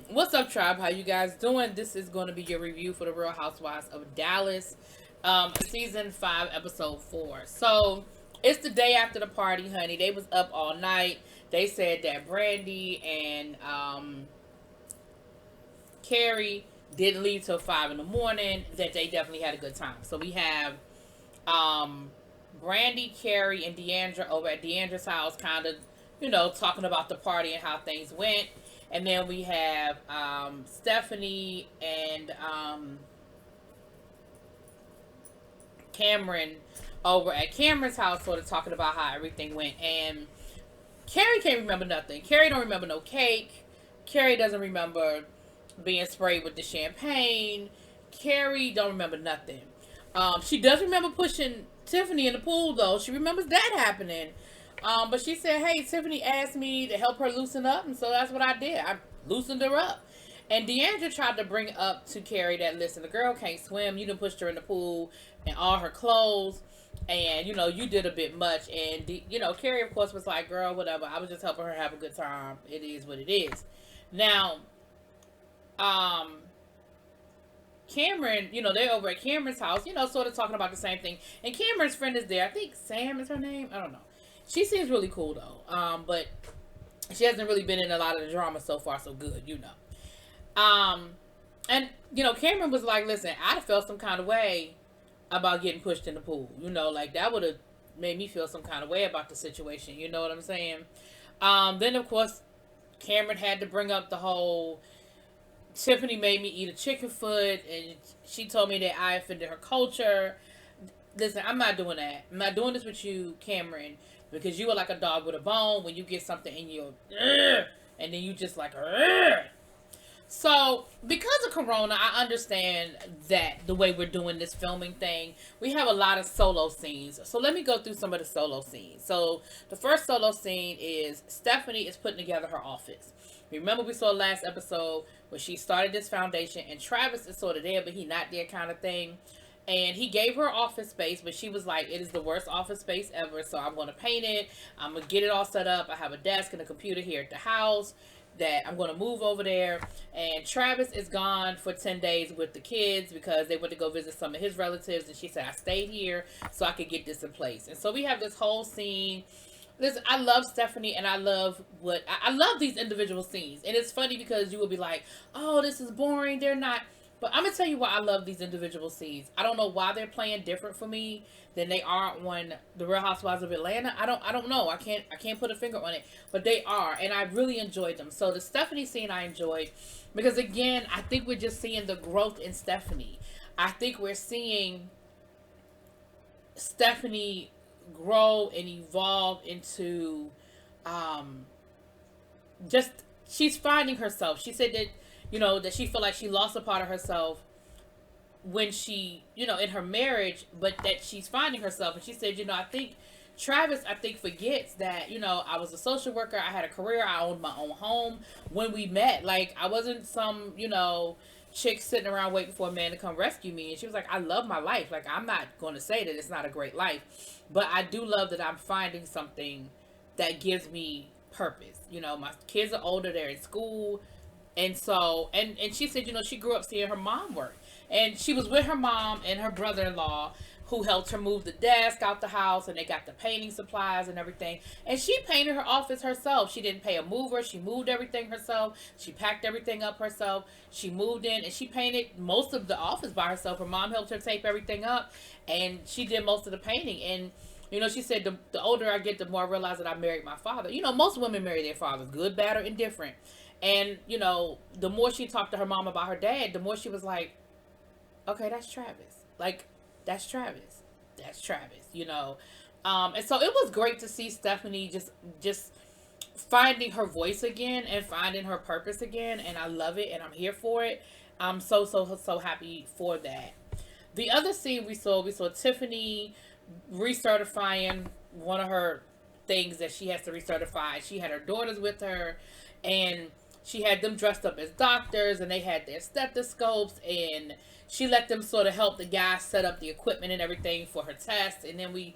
What's up, tribe? How you guys doing? This is going to be your review for the Real Housewives of Dallas, season 5, episode 4. So it's the day after the party, honey. They was up all night. They said that Brandy and Carrie didn't leave till 5 in the morning. That they definitely had a good time. So we have Brandy, Carrie, and Deandra over at Deandra's house, kind of, talking about the party and how things went. And then we have Stephanie and Cameron over at Cameron's house, sort of talking about how everything went. And Carrie can't remember nothing. Carrie don't remember no cake. Carrie doesn't remember being sprayed with the champagne. Carrie don't remember nothing. She does remember pushing Tiffany in the pool, though. She remembers that happening. But she said, hey, Tiffany asked me to help her loosen up, and so that's what I did. I loosened her up. And Deandra tried to bring up to Carrie that, listen, the girl can't swim. You done pushed her in the pool and all her clothes, and, you did a bit much. And, Carrie, of course, was like, girl, whatever. I was just helping her have a good time. It is what it is. Now, Cameron, they're over at Cameron's house, sort of talking about the same thing. And Cameron's friend is there. I think Sam is her name. I don't know. She seems really cool, though. But she hasn't really been in a lot of the drama so far, so good, And, Cameron was like, listen, I'd have felt some kind of way about getting pushed in the pool. Like, that would have made me feel some kind of way about the situation. You know what I'm saying? Then, of course, Cameron had to bring up the whole Tiffany made me eat a chicken foot, and she told me that I offended her culture. Listen, I'm not doing that. I'm not doing this with you, Cameron, because you are like a dog with a bone when you get something in your and then you just like So, because of Corona, I understand that the way we're doing this filming thing, we have a lot of solo scenes. So, let me go through some of the solo scenes. So, the first solo scene is Stephanie is putting together her office. Remember, we saw last episode where she started this foundation, and Travis is sort of there, but he not there kind of thing. And he gave her office space, but she was like, it is the worst office space ever, so I'm going to paint it. I'm going to get it all set up. I have a desk and a computer here at the house that I'm going to move over there. And Travis is gone for 10 days with the kids because they went to go visit some of his relatives. And she said, I stayed here so I could get this in place. And so we have this whole scene. Listen, I love Stephanie, and I love these individual scenes. And it's funny because you will be like, oh, this is boring. They're not. But I'm going to tell you why I love these individual scenes. I don't know why they're playing different for me than they are on The Real Housewives of Atlanta. I don't know. I can't put a finger on it. But they are, and I really enjoyed them. So the Stephanie scene I enjoyed because, again, I think we're just seeing the growth in Stephanie. I think we're seeing Stephanie grow and evolve into just, she's finding herself. She said that, that she felt like she lost a part of herself when she, in her marriage, but that she's finding herself. And she said, I think Travis, forgets that, I was a social worker. I had a career. I owned my own home when we met. Like, I wasn't some, chick sitting around waiting for a man to come rescue me. And she was like, I love my life. Like, I'm not going to say that it's not a great life, but I do love that I'm finding something that gives me purpose. My kids are older. They're in school. And so, and she said, she grew up seeing her mom work. And she was with her mom and her brother-in-law who helped her move the desk out the house, and they got the painting supplies and everything. And she painted her office herself. She didn't pay a mover. She moved everything herself. She packed everything up herself. She moved in, and she painted most of the office by herself. Her mom helped her tape everything up, and she did most of the painting. And she said, the older I get, the more I realize that I married my father. Most women marry their fathers, good, bad, or indifferent. And, the more she talked to her mom about her dad, the more she was like, okay, that's Travis. Like, that's Travis. That's Travis, And so it was great to see Stephanie just finding her voice again and finding her purpose again. And I love it, and I'm here for it. I'm so happy for that. The other scene we saw Tiffany recertifying one of her things that she has to recertify. She had her daughters with her, and she had them dressed up as doctors, and they had their stethoscopes, and she let them sort of help the guy set up the equipment and everything for her test. And then we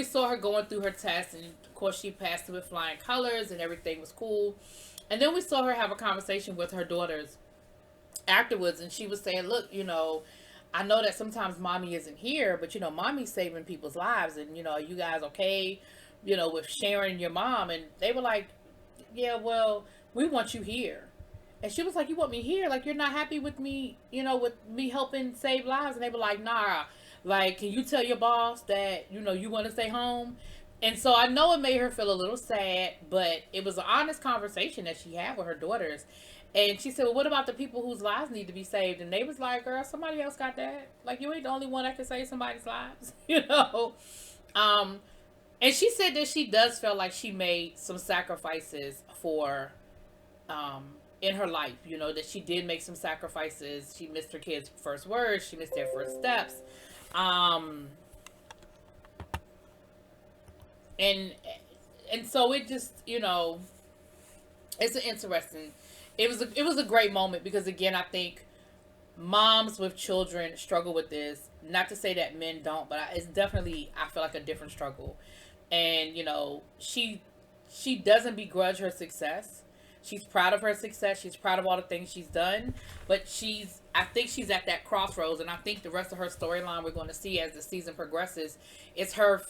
saw her going through her test, and of course she passed it with flying colors, and everything was cool. And then we saw her have a conversation with her daughters afterwards, and she was saying, look, I know that sometimes mommy isn't here, but mommy's saving people's lives, and are you guys okay, with sharing your mom? And they were like, yeah, well, we want you here. And she was like, you want me here? Like, you're not happy with me, with me helping save lives? And they were like, nah, like, can you tell your boss that, you want to stay home? And so I know it made her feel a little sad, but it was an honest conversation that she had with her daughters. And she said, well, what about the people whose lives need to be saved? And they was like, girl, somebody else got that. Like, you ain't the only one that can save somebody's lives, Um, and she said that she does feel like she made some sacrifices for, in her life, that she did make some sacrifices. She missed her kids' first words. She missed their first steps. And so it just, it's an interesting, it was a great moment, because again, I think moms with children struggle with this. Not to say that men don't, but it's definitely, I feel like, a different struggle. And she doesn't begrudge her success. She's proud of her success. She's proud of all the things she's done. But I think she's at that crossroads, and I think the rest of her storyline we're going to see as the season progresses is her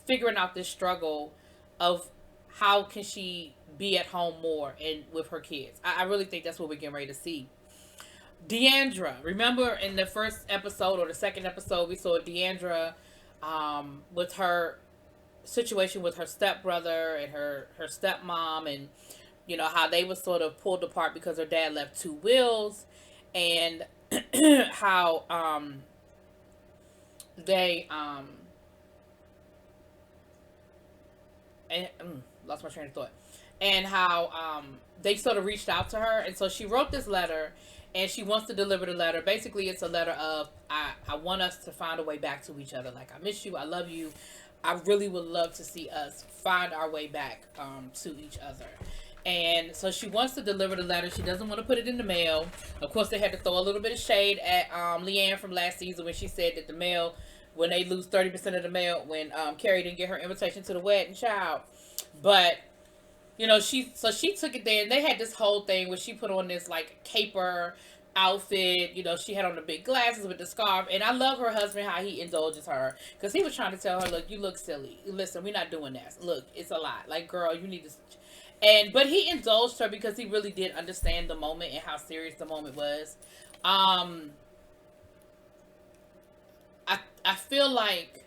figuring out this struggle of how can she be at home more and with her kids. I really think that's what we're getting ready to see. Deandra, remember in the first episode or the second episode, we saw Deandra with her situation with her stepbrother and her stepmom, and how they were sort of pulled apart because her dad left 2 wills, and how they and lost my train of thought, and how they sort of reached out to her, and so she wrote this letter, and she wants to deliver the letter. Basically, it's a letter of, I want us to find a way back to each other. Like, I miss you, I love you, I really would love to see us find our way back to each other. And so she wants to deliver the letter. She doesn't want to put it in the mail. Of course, they had to throw a little bit of shade at Leanne from last season when she said that the mail, when they lose 30% of the mail, when Carrie didn't get her invitation to the wedding, child. But she took it there, and they had this whole thing where she put on this like caper outfit. She had on the big glasses with the scarf, and I love her husband, how he indulges her, because he was trying to tell her, look, you look silly. Listen, we're not doing that. Look, it's a lot. Like, girl, you need to. But he indulged her because he really did understand the moment and how serious the moment was. I feel like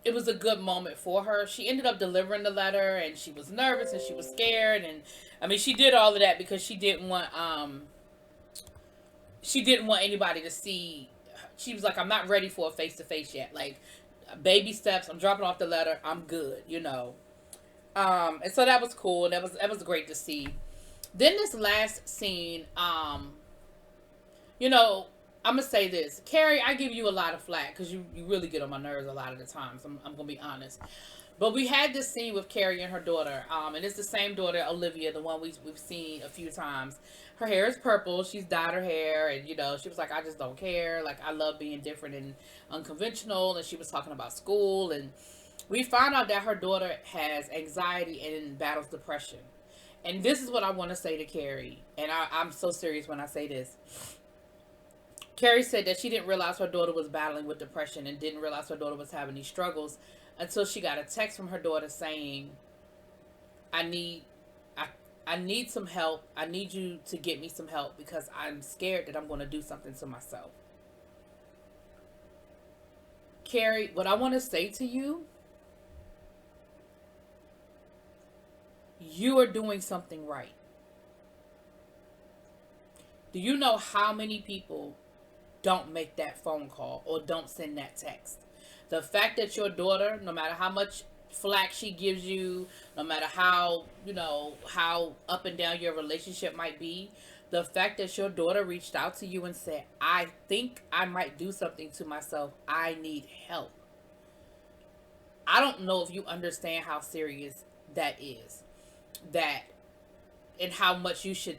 it was a good moment for her. She ended up delivering the letter, and she was nervous and she was scared, and I mean, she did all of that because she didn't want anybody to see. She was like, I'm not ready for a face-to-face yet. Like, baby steps, I'm dropping off the letter, I'm good, and so that was cool, and that was great to see. Then this last scene, I'm gonna say this, Carrie, I give you a lot of flack because you really get on my nerves a lot of the times. I'm gonna be honest, but we had this scene with Carrie and her daughter, and it's the same daughter, Olivia, the one we've seen a few times. Her hair is purple. She's dyed her hair, and she was like, I just don't care. Like, I love being different and unconventional. And she was talking about school, and we found out that her daughter has anxiety and battles depression. And this is what I want to say to Carrie, and I'm so serious when I say this. Carrie said that she didn't realize her daughter was battling with depression and didn't realize her daughter was having these struggles until she got a text from her daughter saying, I need some help. I need you to get me some help because I'm scared that I'm going to do something to myself. Carrie, what I want to say to you, you are doing something right. Do you know how many people don't make that phone call or don't send that text? The fact that your daughter, no matter how much flack she gives you, no matter how how up and down your relationship might be, the fact that your daughter reached out to you and said, I think I might do something to myself, I need help. I don't know if you understand how serious that is, that and how much you should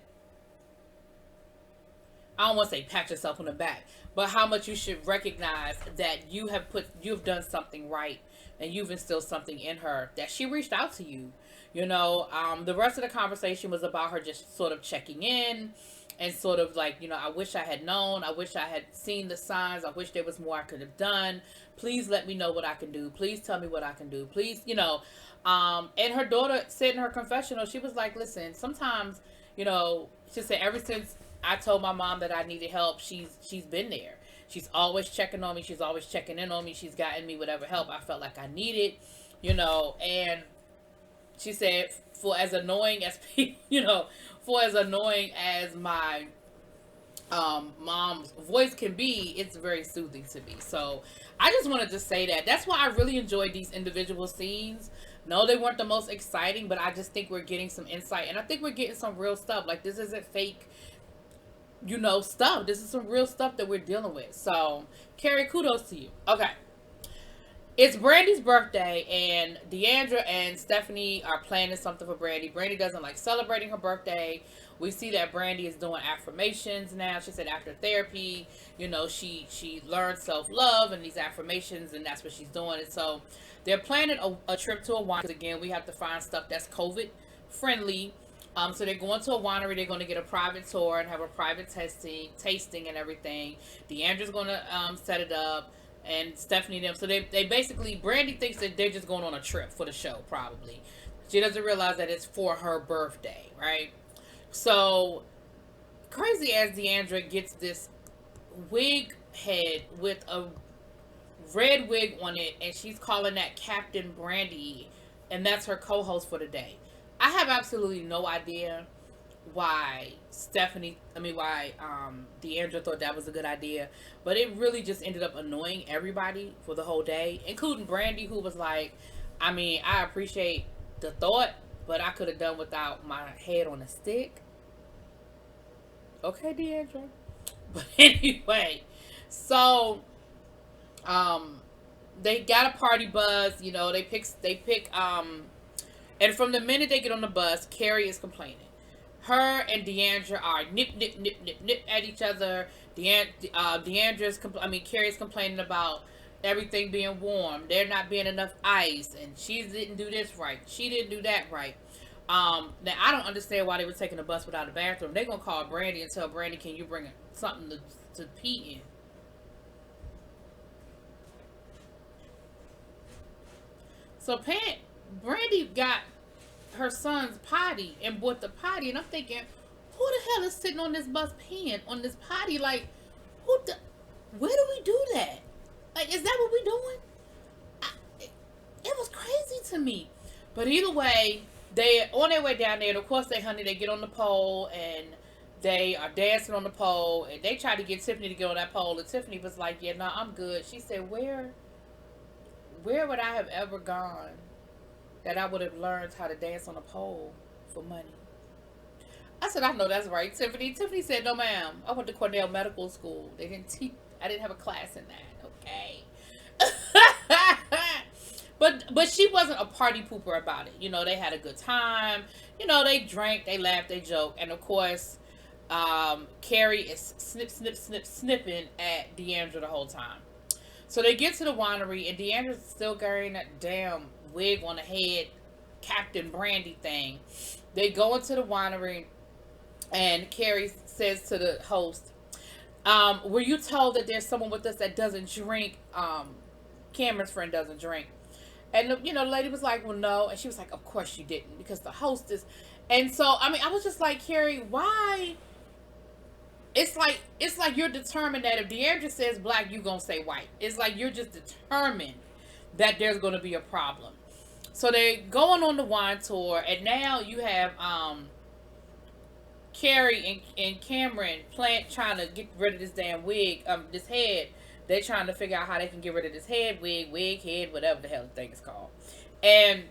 I don't want to say pat yourself on the back, but how much you should recognize that you've done something right, and you've instilled something in her, that she reached out to you. The rest of the conversation was about her just sort of checking in, and sort of like, I wish I had known. I wish I had seen the signs. I wish there was more I could have done. Please let me know what I can do. Please tell me what I can do. Please, and her daughter said in her confessional, she was like, listen, sometimes, she said, ever since I told my mom that I needed help, she's been there. She's always checking on me. She's always checking in on me. She's gotten me whatever help I felt like I needed, and she said, for as annoying as for as annoying as my mom's voice can be, it's very soothing to me. So I just wanted to say that. That's why I really enjoyed these individual scenes. No, they weren't the most exciting, but I just think we're getting some insight, and I think we're getting some real stuff. Like, this isn't fake, stuff. This is some real stuff that we're dealing with. So, Carrie, kudos to you. Okay. It's Brandy's birthday, and Deandra and Stephanie are planning something for Brandy. Brandy doesn't like celebrating her birthday. We see that Brandy is doing affirmations now. She said after therapy, she learned self-love and these affirmations, and that's what she's doing. And so they're planning a trip to a winery. Because again, we have to find stuff that's COVID friendly. So they're going to a winery. They're going to get a private tour and have a private tasting and everything. Deandra's going to set it up. And Stephanie them. So they basically, Brandy thinks that they're just going on a trip for the show, probably. She doesn't realize that it's for her birthday, right? So, crazy as Deandra gets this wig head with a red wig on it, and she's calling that Captain Brandy, and that's her co-host for the day. I have absolutely no idea why Deandra thought that was a good idea, but it really just ended up annoying everybody for the whole day, including Brandy, who was like, I appreciate the thought, but I could have done without my head on a stick. Okay, Deandra. But anyway, so they got a party bus, they pick and from the minute they get on the bus, Carrie is complaining. Her and Deandra are nip at each other. Carrie's complaining about everything being warm. There not being enough ice, and she didn't do this right. She didn't do that right. Now I don't understand why they were taking a bus without a bathroom. They're gonna call Brandy and tell Brandy, can you bring something to pee in? So Brandy got her son's potty and bought the potty, and I'm thinking, who the hell is sitting on this bus peeing on this potty? Like, where do we do that? Like, is that what we doing? It was crazy to me. But either way, they on their way down there, and of course they get on the pole, and they are dancing on the pole, and they try to get Tiffany to get on that pole, and Tiffany was like, yeah, no, I'm good. She said, where would I have ever gone that I would have learned how to dance on a pole for money? I said, I know that's right, Tiffany. Tiffany said, no, ma'am. I went to Cornell Medical School. I didn't have a class in that, okay? But she wasn't a party pooper about it. They had a good time. They drank, they laughed, they joked. And, of course, Carrie is snipping at Deandra the whole time. So they get to the winery, and Deandra's still carrying that damn wig on the head, Captain Brandy thing. They go into the winery, and Carrie says to the host, were you told that there's someone with us that doesn't drink? Cameron's friend doesn't drink. And the lady was like, well, no. And she was like, of course you didn't, because the host is. And so I was just like, Carrie, why? It's like you're determined that if Deandra says black, you gonna say white. It's like you're just determined that there's gonna be a problem. So they're going on the wine tour, and now you have Carrie and Cameron trying to get rid of this damn wig, this head. They're trying to figure out how they can get rid of this head, wig, head, whatever the hell the thing is called. And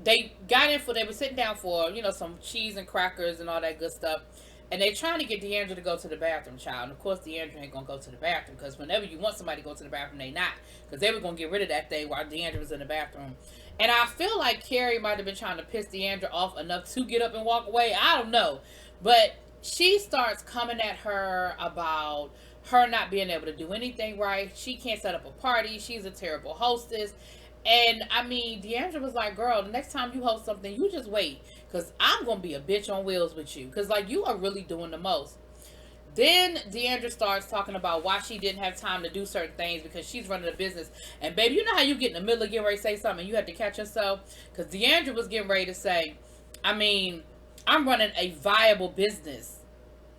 they were sitting down for, some cheese and crackers and all that good stuff. And they're trying to get Deandra to go to the bathroom, child. And of course, Deandra ain't going to go to the bathroom, because whenever you want somebody to go to the bathroom, they not. Because they were going to get rid of that thing while Deandra was in the bathroom. And I feel like Carrie might have been trying to piss Deandra off enough to get up and walk away. I don't know. But she starts coming at her about her not being able to do anything right. She can't set up a party. She's a terrible hostess. And I mean, Deandra was like, girl, the next time you host something, you just wait. Because I'm going to be a bitch on wheels with you. Because, like, you are really doing the most. Then Deandra starts talking about why she didn't have time to do certain things because she's running a business. And, baby, you know how you get in the middle of getting ready to say something and you have to catch yourself? Because Deandra was getting ready to say, I mean, I'm running a viable business.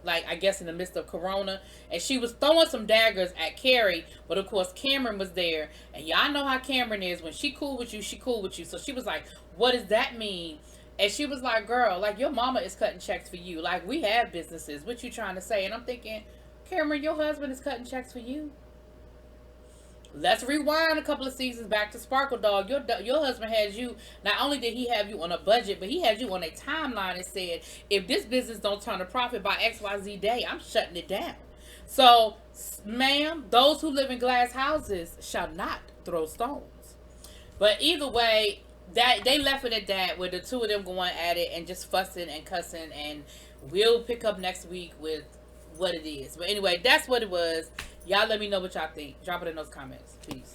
Like, I guess in the midst of Corona. And she was throwing some daggers at Carrie. But, of course, Cameron was there. And y'all know how Cameron is. When she cool with you, she cool with you. So she was like, what does that mean? And she was like, girl, like, your mama is cutting checks for you. Like, we have businesses. What you trying to say? And I'm thinking, Cameron, your husband is cutting checks for you. Let's rewind a couple of seasons back to Sparkle Dog. Your husband has you, not only did he have you on a budget, but he had you on a timeline and said, if this business don't turn a profit by XYZ day, I'm shutting it down. So, ma'am, those who live in glass houses shall not throw stones. But either way, that they left it at that, with the two of them going at it and just fussing and cussing, and we'll pick up next week with what it is. But anyway, that's what it was. Y'all let me know what y'all think. Drop it in those comments. Peace.